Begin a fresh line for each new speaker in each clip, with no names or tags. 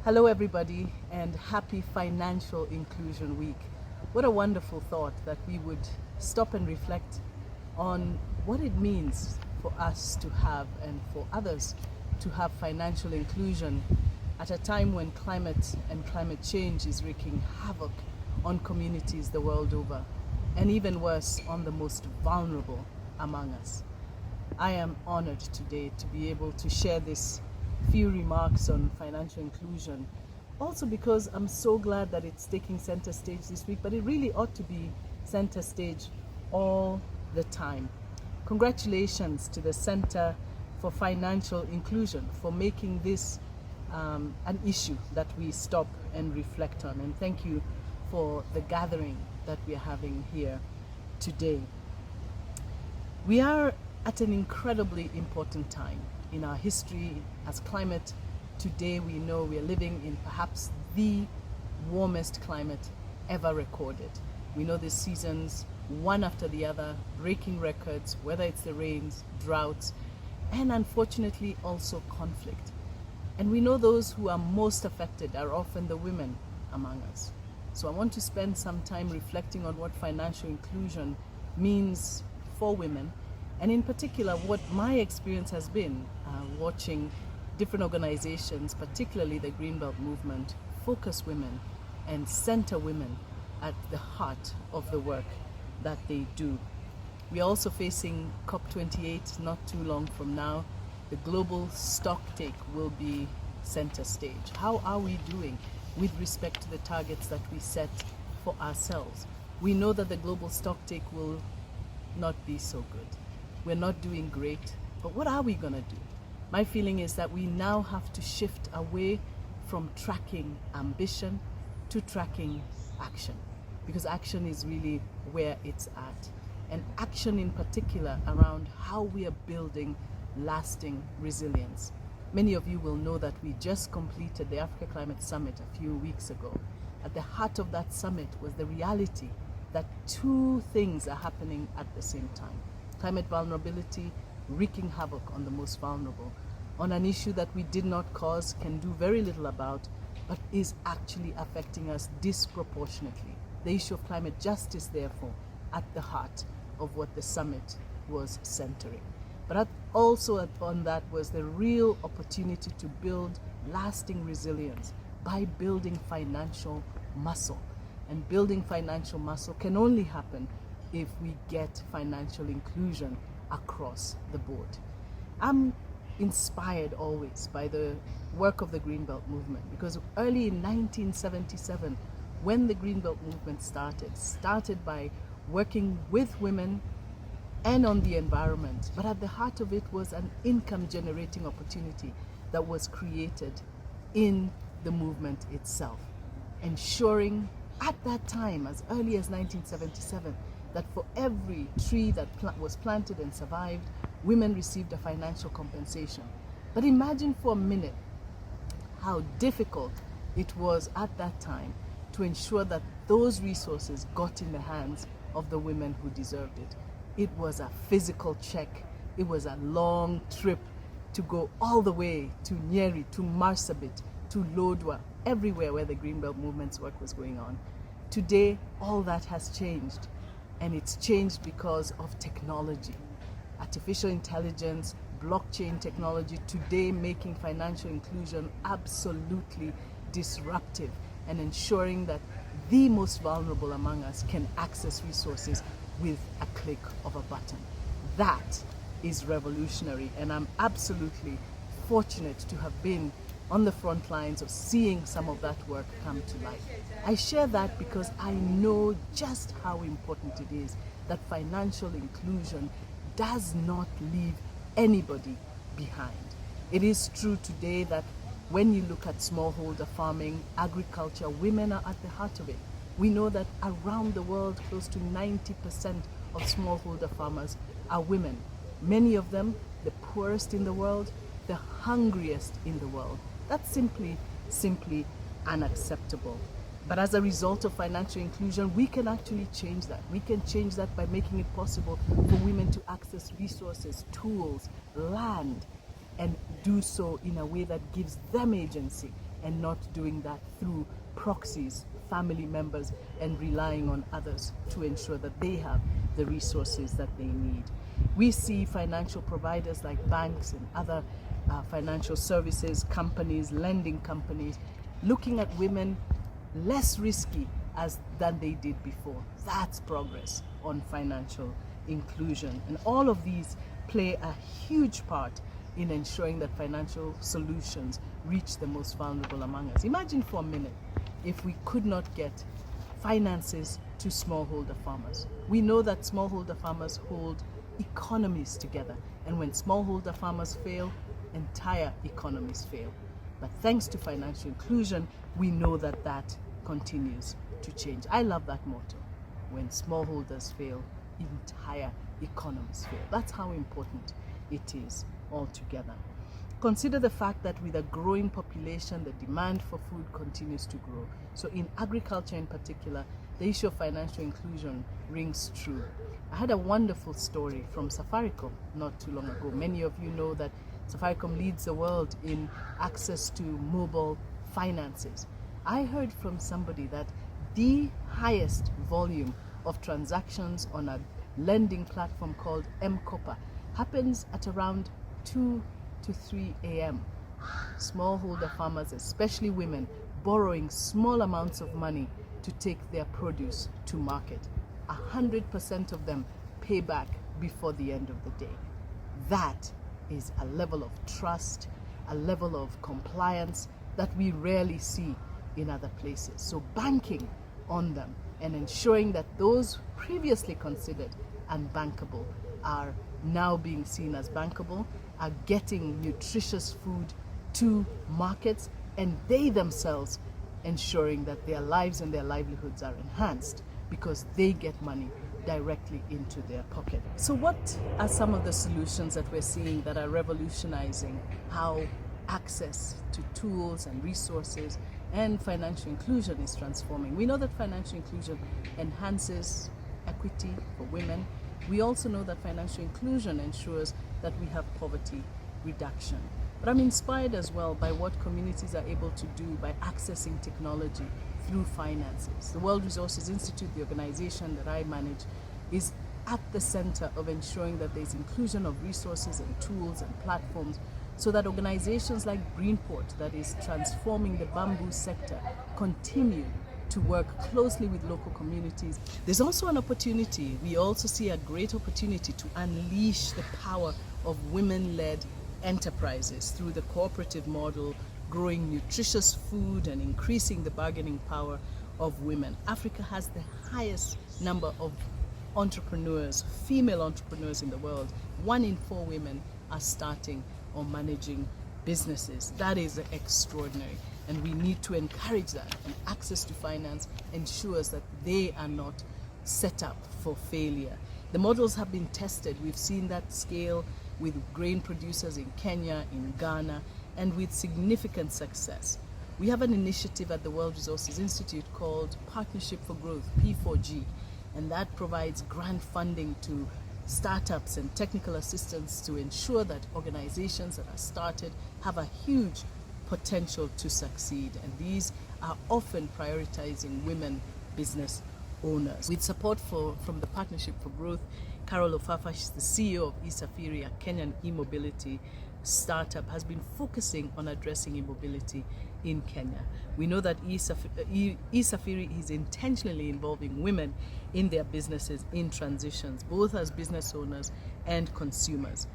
Hello, everybody, and happy Financial Inclusion Week. What a wonderful thought that we would stop and reflect on what it means for us to have and for others to have financial inclusion at a time when climate and climate change is wreaking havoc on communities the world over, and even worse, on the most vulnerable among us. I am honored today to be able to share this few remarks on financial inclusion. Also because I'm so glad that it's taking center stage this week, but it really ought to be center stage all the time. Congratulations to the Center for Financial Inclusion for making this an issue that we stop and reflect on. And thank you for the gathering that we are having here today. We are at an incredibly important time in our history as climate. Today we know we are living in perhaps the warmest climate ever recorded. We know the seasons, one after the other, breaking records, whether it's the rains, droughts, and unfortunately also conflict. And we know those who are most affected are often the women among us. So I want to spend some time reflecting on what financial inclusion means for women, and in particular what my experience has been watching different organizations, particularly the Greenbelt movement, focus women and center women at the heart of the work that they do. We are also facing COP28 not too long from now. The global stocktake will be center stage. How are we doing with respect to the targets that we set for ourselves? We know that the global stocktake will not be so good. We're not doing great, but what are we going to do? My feeling is that we now have to shift away from tracking ambition to tracking action, because action is really where it's at, and action in particular around how we are building lasting resilience. Many of you will know that we just completed the Africa Climate Summit a few weeks ago. At the heart of that summit was the reality that two things are happening at the same time. Climate vulnerability wreaking havoc on the most vulnerable, on an issue that we did not cause, can do very little about, but is actually affecting us disproportionately. The issue of climate justice, therefore, at the heart of what the summit was centering. But also upon that was the real opportunity to build lasting resilience by building financial muscle. And building financial muscle can only happen if we get financial inclusion across the board. I'm inspired always by the work of the Greenbelt movement, because early in 1977, when the Greenbelt movement started by working with women and on the environment, but at the heart of it was an income generating opportunity that was created in the movement itself, ensuring at that time, as early as 1977, that for every tree that was planted and survived, women received a financial compensation. But imagine for a minute how difficult it was at that time to ensure that those resources got in the hands of the women who deserved it. It was a physical check. It was a long trip to go all the way to Nyeri, to Marsabit, to Lodwar, everywhere where the Greenbelt movement's work was going on. Today, all that has changed. And it's changed because of technology, artificial intelligence, blockchain technology, today making financial inclusion absolutely disruptive and ensuring that the most vulnerable among us can access resources with a click of a button. That is revolutionary, and I'm absolutely fortunate to have been on the front lines of seeing some of that work come to life. I share that because I know just how important it is that financial inclusion does not leave anybody behind. It is true today that when you look at smallholder farming, agriculture, women are at the heart of it. We know that around the world, close to 90% of smallholder farmers are women. Many of them the poorest in the world, the hungriest in the world. That's simply unacceptable. But as a result of financial inclusion, we can actually change that. We can change that by making it possible for women to access resources, tools, land, and do so in a way that gives them agency and not doing that through proxies, family members, and relying on others to ensure that they have the resources that they need. We see financial providers like banks and other financial services companies, lending companies, looking at women less risky than they did before. That's progress on financial inclusion. And all of these play a huge part in ensuring that financial solutions reach the most vulnerable among us. Imagine for a minute if we could not get finances to smallholder farmers. We know that smallholder farmers hold economies together, and when smallholder farmers fail, entire economies fail. But thanks to financial inclusion, we know that that continues to change. I love that motto. When smallholders fail, entire economies fail. That's how important it is altogether. Consider the fact that with a growing population, the demand for food continues to grow. So in agriculture in particular, the issue of financial inclusion rings true. I had a wonderful story from Safaricom not too long ago. Many of you know that Safaricom leads the world in access to mobile finances. I heard from somebody that the highest volume of transactions on a lending platform called M-Kopa happens at around 2 to 3 a.m. Smallholder farmers, especially women, borrowing small amounts of money to take their produce to market. 100% of them pay back before the end of the day. That is a level of trust, a level of compliance that we rarely see in other places. So banking on them and ensuring that those previously considered unbankable are now being seen as bankable, are getting nutritious food to markets, and they themselves ensuring that their lives and their livelihoods are enhanced because they get money directly into their pocket. So what are some of the solutions that we're seeing that are revolutionizing how access to tools and resources and financial inclusion is transforming? We know that financial inclusion enhances equity for women. We also know that financial inclusion ensures that we have poverty reduction. But I'm inspired as well by what communities are able to do by accessing technology through finances. The World Resources Institute, the organization that I manage, is at the center of ensuring that there's inclusion of resources and tools and platforms so that organizations like Greenport, that is transforming the bamboo sector, continue to work closely with local communities. There's also an opportunity, we also see a great opportunity to unleash the power of women-led enterprises through the cooperative model, growing nutritious food and increasing the bargaining power of women. Africa has the highest number of entrepreneurs, female entrepreneurs in the world. 1 in 4 women are starting or managing businesses. That is extraordinary, and we need to encourage that, and access to finance ensures that they are not set up for failure. The models have been tested. We've seen that scale with grain producers in Kenya, in Ghana, and with significant success. We have an initiative at the World Resources Institute called Partnership for Growth, P4G, and that provides grant funding to startups and technical assistance to ensure that organizations that are started have a huge potential to succeed. And these are often prioritizing women business owners. With support from the Partnership for Growth, Carol Ofafa, she's the CEO of eSafiri, a Kenyan e-mobility startup, has been focusing on addressing e-mobility in Kenya. We know that eSafiri is intentionally involving women in their businesses in transitions, both as business owners and consumers.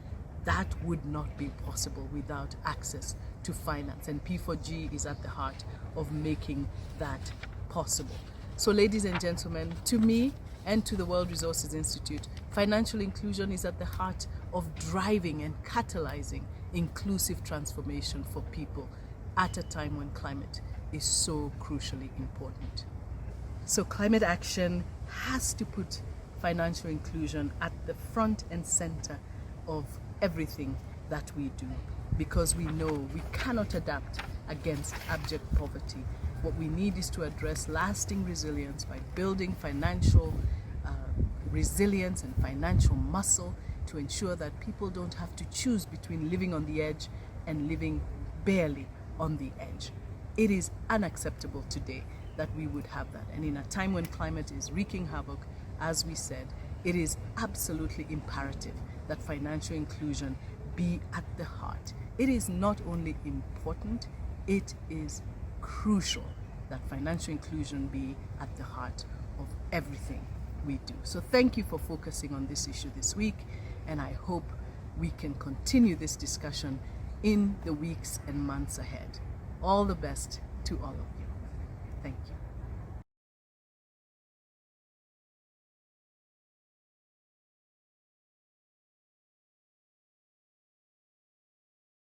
That would not be possible without access to finance, and P4G is at the heart of making that possible. So ladies and gentlemen, to me and to the World Resources Institute, financial inclusion is at the heart of driving and catalyzing inclusive transformation for people at a time when climate is so crucially important. So climate action has to put financial inclusion at the front and center of everything that we do, because we know we cannot adapt against abject poverty. What we need is to address lasting resilience by building financial resilience and financial muscle to ensure that people don't have to choose between living on the edge and living barely on the edge. It is unacceptable today that we would have that. And in a time when climate is wreaking havoc, as we said, it is absolutely imperative that financial inclusion be at the heart. It is not only important, it is crucial that financial inclusion be at the heart of everything we do. So thank you for focusing on this issue this week, and I hope we can continue this discussion in the weeks and months ahead. All the best to all of you. Thank you.